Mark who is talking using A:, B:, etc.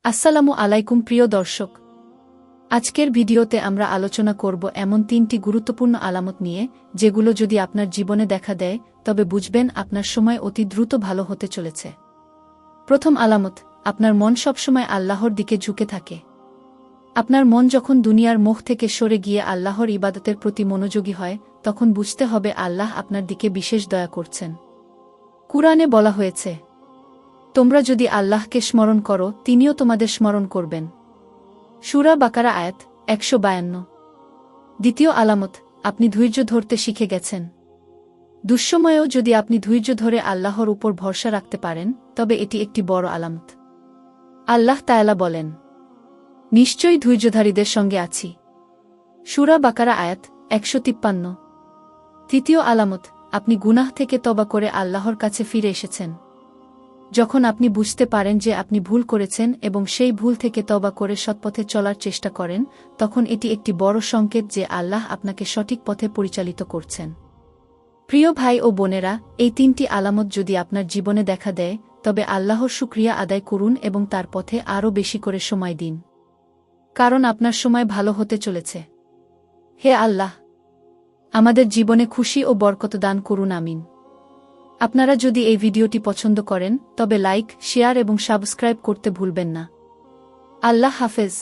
A: আসসালামু আলাইকুম প্রিয় দর্শক, আজকের ভিডিওতে আমরা আলোচনা করব এমন 3টি গুরুত্বপূর্ণ আলামত নিয়ে যেগুলো যদি আপনার জীবনে দেখা দেয় তবে বুঝবেন আপনার সময় অতি দ্রুত ভালো হতে চলেছে। প্রথম আলামত, আপনার মন সবসময় আল্লাহর দিকে ঝুঁকে থাকে। আপনার মন যখন দুনিয়ার মোহ থেকে সরে গিয়ে আল্লাহর ইবাদতের প্রতি মনোযোগী হয় তখন বুঝতে হবে আল্লাহ আপনার দিকে বিশেষ দয়া করছেন। কুরআনে বলা হয়েছে, তোমরা যদি আল্লাহকে স্মরণ করো তিনিও তোমাদের স্মরণ করবেন। সূরা বাকারা আয়াত 152। দ্বিতীয় আলামত, আপনি ধৈর্য ধরতে শিখে গেছেন। দুঃসময়েও যদি আপনি ধৈর্য ধরে আল্লাহর উপর ভরসা রাখতে পারেন তবে এটি একটি বড় আলামত। আল্লাহ তাআলা বলেন, নিশ্চয়ই ধৈর্যধারীদের সঙ্গে আছি। সূরা বাকারা আয়াত 153। তৃতীয় আলামত, আপনি গুনাহ থেকে তওবা করে আল্লাহর কাছে ফিরে এসেছেন। যখন আপনি বুঝতে পারেন যে আপনি ভুল করেছেন এবং সেই ভুল থেকে তওবা করে সৎপথে চলার চেষ্টা করেন তখন এটি একটি বড় সংকেত যে আল্লাহ আপনাকে সঠিক পথে পরিচালিত করছেন। প্রিয় ভাই ও বোনেরা, এই 3টি আলামত যদি আপনার জীবনে দেখা দেয় তবে আল্লাহর শুকরিয়া আদায় করুন এবং তার পথে আরও বেশি করে সময় দিন, কারণ আপনার সময় ভালো হতে চলেছে। হে আল্লাহ, আমাদের জীবনে খুশি ও বরকত দান করুন, আমিন। আপনারা যদি এই ভিডিওটি পছন্দ করেন তবে লাইক, শেয়ার এবং সাবস্ক্রাইব করতে ভুলবেন না। আল্লাহ হাফেজ।